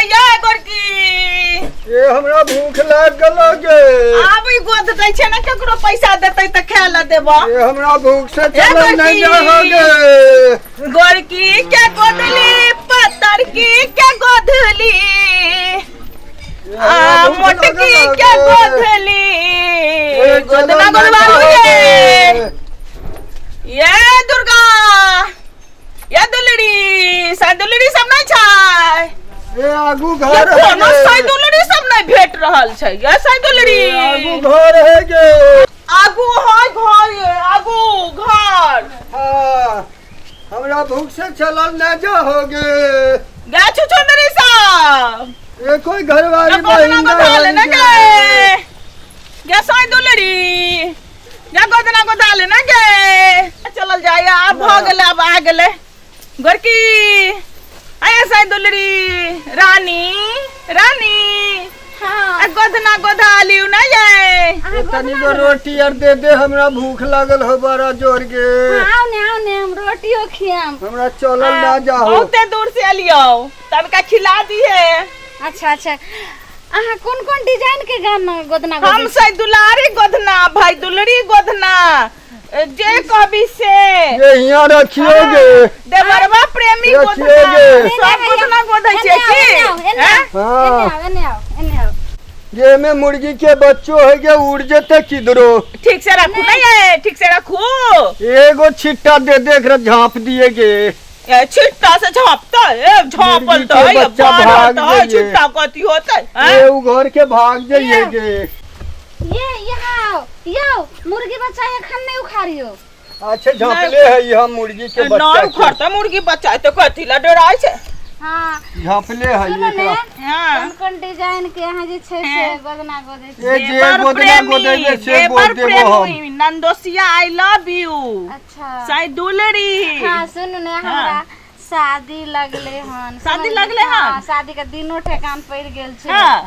या गोरकी ये हमरा भूख लाग गेलो गे। आब ई गोद दै छै ना केकरो पैसा देतै त खाय ल देबो। ये हमरा भूख से चलल नहीं जाओगे। गोरकी क्या गोदली पत्थर की क्या गोदली मोटकी क्या गोदली गोदना गोदवाओगे। ये दुर्गा ये दुलड़ी साइदुलड़ी सब नहीं छै। ये आगू ये घर है कोनो साइदुलड़ी सब नहीं भेट रहल छै। ये साइदुलड़ी आगू घर है गे। आगू है घर आगू घर। हाँ हमरा भूख से चलल नहीं जाओगे। गे छुछुंदरी सब ये कोई घरवाली गोदना बहिन गोदाले ना है गे गे साइदुलड़ी या गोदना गोदाले ना गे चलल जाय। अब भ गेले अब आ गेले गोरकी आया साइदुलड़ी रानी रानी। हाँ गोदना गोदालियो ना ये तनी गो रोटी और दे दे हमरा भूख लागल हो बड़ा जोर के। आओ ने हम रोटियो खियाम। हमरा चलल ना जाओ। बहुते दूर से अलियो तनका खिला दिए। अच्छा अच्छा अहाँ कौन कौन डिजाइन के गाना गोदना हम से दुलारी गोदना भाई दुलड़ी गोदना जे कवि से ये यहाँ रखियोगे। देवरवा प्रेमी रखियोगे। गोदना सब गोदना गोदै छै की हाँ एने आओ ये में मुर्गी के बच्चों है के उड़ जेते किधरो। ठीक से रखू नहीं है ठीक से रखू। एगो छिट्टा दे देख रहा झाँप दिएगे। ए छिट्टा से झापता है झापल तो है बच्चा भाग जाइए। छिट्टा कथी होता है ये उ घर के भाग जाइएगे। ये यहाँ आओ मुर्गी बच्चा एखन नहीं उखाड़ियो। अच्छा झाँपले है यहाँ मुर्गी के ना बच्चा उखड़ता मुर्गी बच्चा तो कथी ला डराय छै। हाँ झाँपले है सुनो ने ये। हां कौन कौन डिजाइन के यहाँ जे छै से गोदना गोदै छै। ये जे गोदना गोदेबे से बोल देबो हम। नंदोसिया आई लव यू अच्छा साइदुलड़ी। हाँ सुनू ने हमरा शादी लगले हन। शादी लगले हन? हाँ, शादी के दिनो ठेकान पड़ गेल छै। हां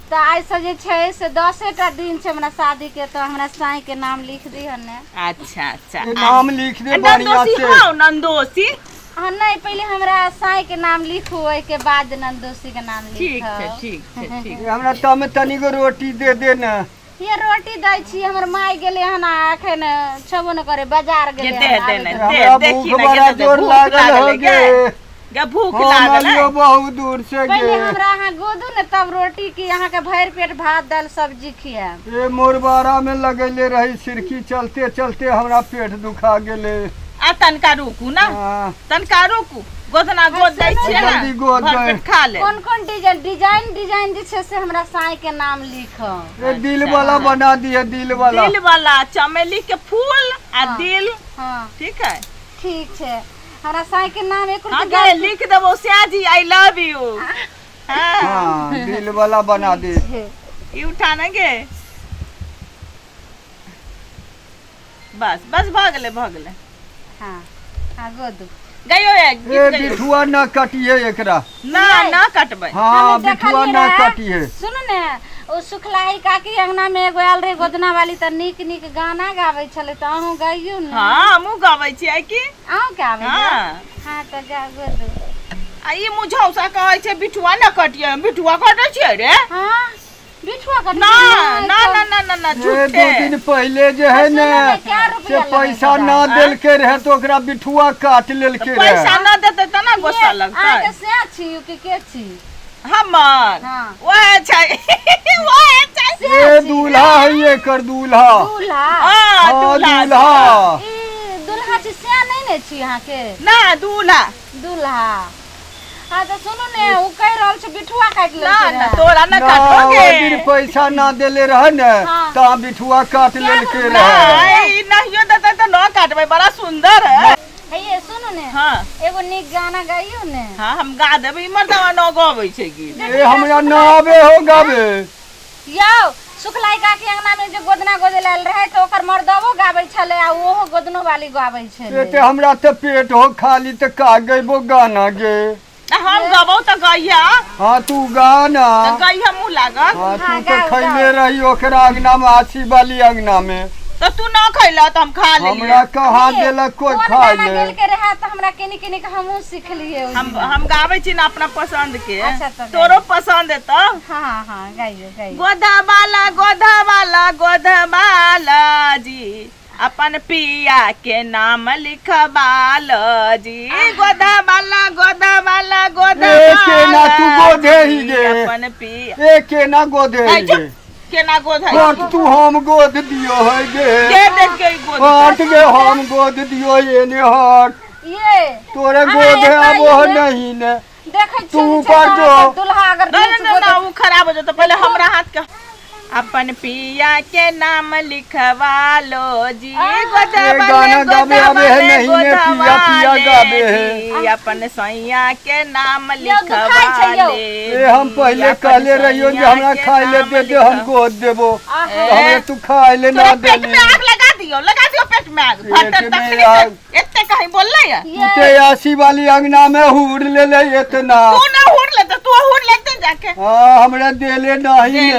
तो आई से जे छै से 10टा दिन छै हमरा शादी के। तो हमरा साईं के नाम लिख दी हन। अच्छा अच्छा ये नाम लिख दे बढ़िया नंदोसी से। हां नंदोसी हाँ नहीं पहले हमरा साईं के नाम लिखू ओय के बाद नंदोसी के नाम ठीक लिखो। है ठीक है ठीक। ये हमरा तमे तनी गो रोटी दे दे ना। ये रोटी दै छी हमर माय गेले हन एखन छबो न करे बाजार गेले दे हन, दे आबे ने तो- हमरा देखी भूख ना बड़ा के जोर भूख लागल लागल हो है गे। गे भूख हम लागल आलियो है। बहुत दूर से पहले गे। हमरा अहाँ गोदू ने तब रोटी की अहाँ के भर पेट भात दाल सब्जी खियाब। ये मोरबारा में लगैले रही सिरकी चलते चलते हमरा पेट दुखा गेले। आ तनका रुकू ना हाँ, तनका रुकू गोदना गोद दै छियै ना जल्दी गोद भर दे। पेट खा ले। कौन कौन डिजाइन जे छै से हमरा साईं के नाम लिखो। ये दिल वाला बना दिए दिल वाला। दिल वाला चमेली के फूल आ हाँ। दिल हाँ ठीक है। ठीक छै हमरा साईं के नाम एक हाँ गे लिख देबो श्याजी आई लव यू। हाँ हाँ दिल वाला बना दे। ई उठा ना गे बस बस भ गेले। हाँ हाँ गोदू गयो एक ये गीत गयो। बिठुआ ना कटिए एकरा। ना ना कटबै। हाँ हमे बिठुआ देखलियै ना रहे। कटिए। सुनू ने ओ सुखलाई काकी अंगना में एगो आयल रहे गोदना वाली त नीक नीक गाना गाबै छले त अहूँ गाइयो ने। हाँ हमहूँ गबै छियै की। अहूँ के आबै हाँ हाँ त गा गोदू। आ ई मुझौसा कहै छै बिठुआ ना कटिए बिठुआ कटै छियै रे। हाँ बिठुआ का ना ना ना ना ना ना ये 2 झूठे। दिन पहले जे है सुनो ना ने, क्या रुपया से पैसा लगेगा? ना देलके रहे तो ओकरा बिठुआ काट लेलके पैसा रहे। ना देतै त ना गुस्सा अहाँ के लगतै। से छी के छी। हमर हाँ। वह छै वह छै ये दूल्हा है एकर दूल्हा। दूल्हा हाँ हाँ दूल्हा दूल्हा। ई दूल्हा छी से नहीं ने छी अहाँ के ना दूल्हा दूल्हा। हाँ तो सुनू ने उ कह रहल छै बिठुआ काट ले। ना ना तोरा ना ना काटोगे। ओ दिन पैसा ना देले रहे न हाँ। ता बिठुआ काट लेलके ना रहे। ई नहियो देतै त न काटबै बड़ा सुंदर है। हे ये सुनू ने हाँ एगो नीक गाना गाइयो ने। हाँ हम गा देबै मर्दवा न गबै छै गीत। ये हमरा ना आवे हो गावे। यौ सुखलाई काकी अंगना में जो गोदना गोदे लाल रहे तो ओकर मर्दवो गाबै छले आ ओहो गोदनो वाली गाबै छले। ये हमरा त पेट हो खाली त का गइबो गाना गे। हम गबौ त गैया हाँ तू गाना। त गैया मुँह लागत। हाँ तू हाँ, तो गाओ, खैले रही ओकरा अंगना में आसी वाली अंगना में। त तू न खैला त हम खा लेलियै। हमरा कहाँ देलक कोई कौन खाए गाना ले। गेल के है तो हमरा केनी केनी के हमहू सीख लिए हम गावे छी ना अपना पसंद के। अच्छा, तो तोरो पसंद है तो हाँ हाँ गाइयो गाइयो। गोधा वाला जी अपन पिया के नाम लिखवाल जी। गोधा वाला के ना तू गोधे ही गे अपन पिया ए के ना गोधे ही गे केना गोध है और तू हम गोद दियो है गे के देख के गोध हट गे हम गोद दियो ये ने हट ये तोरे गोद है अब वो नहीं ने देखे तू कर दो दुल्हा अगर ना वो खराब हो जाता। पहले हमरा हाथ का अपन पिया के नाम लिखवालो जी। गाना गावे अबे है नहीं ने पिया पिया गावे है अपन सैया के नाम लिखवाले। ए हम पहले कहले रहियो जे हमरा खाए ले दे दे हम गोद देबो हमें तू खाए ले ना दे पेट में आग लगा दियो पेट में आग इतने कहीं बोल रही है ते आसी वाली अंगना में हुड़ ले ले इतना तू ना हुड़ ले तो तू हुड़ लेते जाके। हां हमरा देले नहीं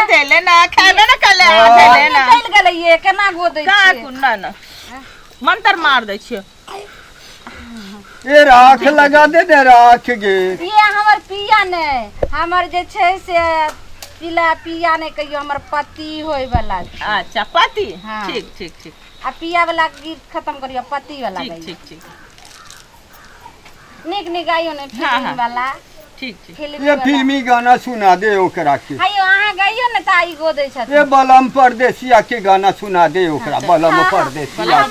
देले ना खाले ना कले देले ना चल गेले ये केना गोदै का छी कुन्ना ना मंत्र मार दै छियो। ए राख लगा दे दे राख गे ये हमर पिया ने हमर जे छै से पिया ने कहियो हमर पति होय वाला। अच्छा पति हाँ। ठीक आ पिया वाला गीत खत्म करियो पति वाला गाइयो। ठीक निक गाइयो ने फिल्म वाला ठीक ये फिल्मी गाना सुना दे ओकरा के। आइयो अहाँ गाइयो ने ताई गोदै छथि। ये बलम परदेसिया के गाना सुना दे ओकरा बलम परदेसिया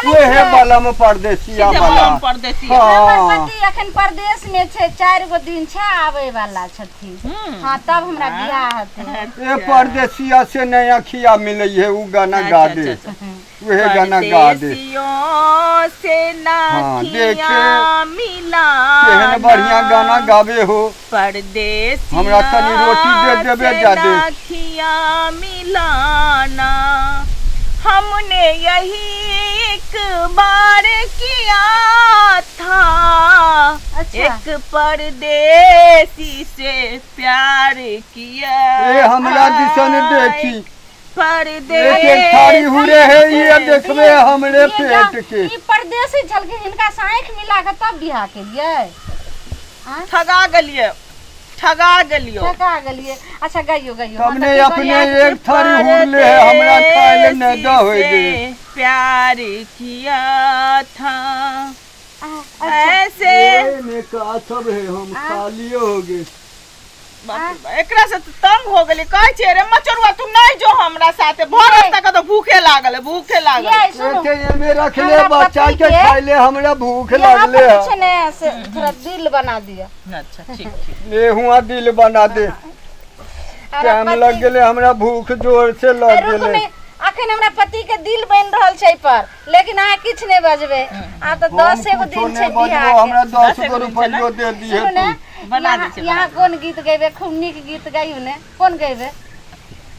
वो है बलम परदेसिया बलम परदेसिया। हमर पति अखन परदेश में छै 4 गो दिन छै आवे वाला छथिन। हां तब हमरा बियाह हेतै। ये परदेसिया से नया अखिया मिलै है उ गाना गा दे वह गाना गा दे से नाखिया मिला केहन बढ़िया गाना गावे हो परदेस हमरा तनी रोटी दे देबे जादे नाखिया मिलाना हमने यही एक बार किया था। अच्छा। एक परदेसी से प्यार किया ए हमरा दिसन देखी परदेस एक थारी हुरे है ये देखबे हमरे पेट के ई परदेसी छलके हिनका साइख मिला के तब बियाह केलिए। ठगा गेलियो। अच्छा गाइयो हमने अपने एक थारी हुरले है हमरा खाए ले न द होय दे प्यार किया था ऐसे में का सब है हम खाली हो गए। एकरा से तंग हो गेली कहै छै रे मचरुआ तू नहीं जो हमरा साथे भोर तक तो भूखे लागल एते में रख ले बच्चा के खाए ले हमरा भूख लागले है कुछ ने से थोड़ा दिल बना दिया। अच्छा ठीक ले हुआ दिल बना दे टाइम लग गेले हमरा भूख जोर से लग गेले। अखन हमरा पति के दिल बन रहल छै पर लेकिन अहाँ किछ नहीं बजबे आ तो 10 गो दिन छै बियाह के हमरा 10 गो रुपया दे दिए बना दे छै। यहाँ कौन गीत गैबे खूब निक गीत गाइयो ने कौन गैबे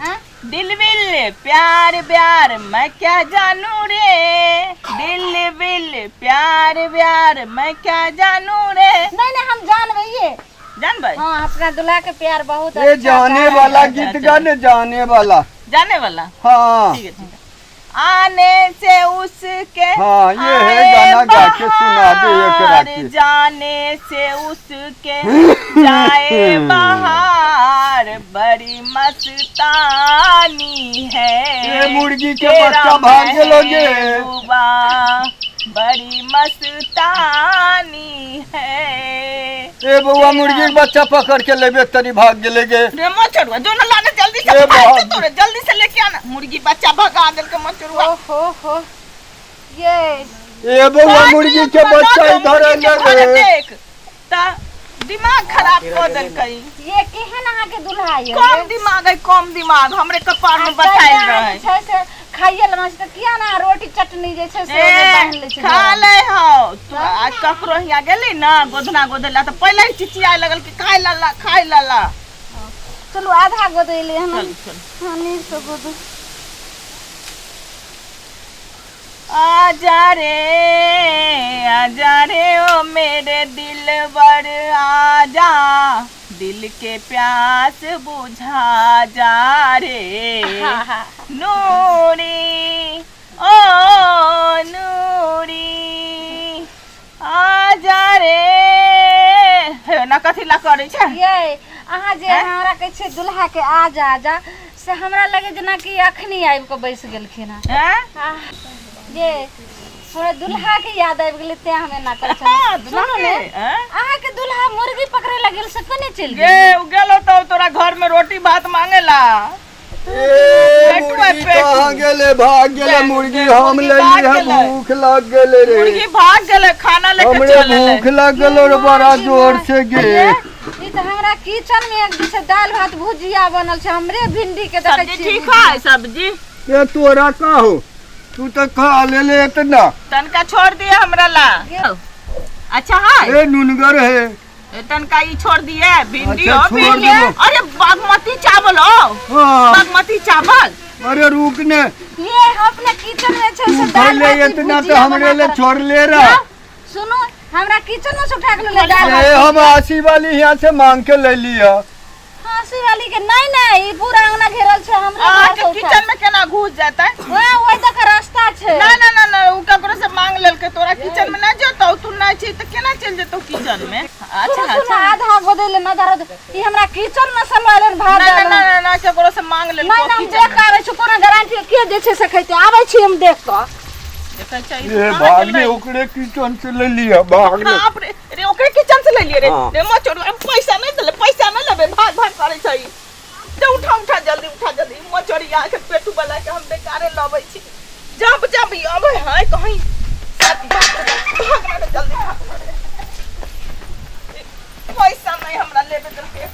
हां दिल विल प्यार मैं क्या जानू रे दिल विल प्यार मैं क्या जानू रे। नहीं हम जानबे ये जानबे हां अपना दुल्हा के प्यार बहुत ये जाने वाला गीत गाने जाने वाला हाँ ठीक है आने से उसके हाँ ये है गाना गा के सुना दे एकरा के जाने से उसके जाए बाहर बड़ी मस्तानी है। ये मुर्गी के बच्चा भाग गेलोगे बड़ी मस्तानी है। ए बउआ मुर्गी के बच्चा पकड़ के लेबे तनी भाग गेले गे रे मचरुआ जो न लाने जल्दी से लेके आना मुर्गी बच्चा भगा देल के मचरुआ। हो ये ए बउआ मुर्गी के बच्चा इधर लगे देख ता दिमाग खराब कर देल कई। ये केहन अहाँ के दुल्हा ये कम दिमाग हमरे कपार में बैठाइल रहे छै से खाइए लना त किया ना रोटी चटनी जे छै से बांध ले छै खा ले हो तू आज ककरो हिया गेली ना गोदना गोदला त पहले ही चिचिया लगल कि खाइ लाला चलो आधा गोदैले हम हानि से गोद आजा रे ओ मेरे दिलबर आजा दिल के प्यास बुझा जा रे नूरी ओ नूरी कथी ला करे छै ये अहाँ जे हमरा कहै छै दुल्हा के आ जा से हमरा लगे जेना कि अखनी आबि के बैस गेलखिन हैं ये हमरा दुल्हा के याद आबि गेलै ते हमे ना करै छै सुनो ने अहाँ के दुल्हा मुर्गी पकड़े ला गेल से कने चल गे उ गेलो तो तोरा घर में रोटी भात मांगेला मुर्गी कहाँ गेले भाग गेले मुर्गी हम ले ली भूख लग गेले रे मुर्गी भाग गेले खाना लेके हमरे चले भूख लग गेलो रे बड़ा जोर से गे ई त हमरा किचन में एक जैसे दाल भात भुजिया बनल छै हमरे भिंडी के देखै सब्जी छी ठीक है सब्जी ये तोरा का हो तू तो खा ले इतना तनका छोड़ दिए हमरा ला अच्छा है ए नुनगर है तनका ई छोड़ दिए भिंडी अच्छा, हो छोड़ भिंडी देबो। अरे बागमती चावल हो हाँ बागमती चावल अरे रुक ने ये अपने किचन में छै से तू दाल ले भात इतना तो भुजिया हमरे ले बना कर- छोड़ ले रहा सुनो हमरा किचन में से उठा के ले दाल ए हम आसी वाली यहाँ से मांग के ले लिया हंसी वाली के नहीं ई पूरा अंगना घेरल छै हमरा अहाँ घर के से उठा किचन में केना घुस जाता है ओए तक रास्ता छै ना ना ना ना उ ककरो से मांग लेल के तोरा किचन में ना जतो तू ना छी त केना चल जतो किचन में अच्छा सुनो अच्छा आधा गोदेले ना धर ई हमरा किचन में संभालन भात ना ना डालल। ना ना ना ककरो से मांग लेल नहीं को हम किचन देख आबै छी कोनो गारंटी के जे छै से खैते आबै छी हम देख के देखै छै ये भाग ने ओकरे किचन से ले लिया भाग ने बाप रे रे ओकरे किचन से ले लिए रे हाँ। रे मचोड़ पैसा नहीं देले पैसा नहीं लेबे भाग भाग करे छै जे उठा जल्दी मचोड़िया के पेटू वाला के हम बेकारे लबै छी जब अबे है कहीं साथी भाग रे जल्दी भाग पैसा नहीं हमरा लेबे देलके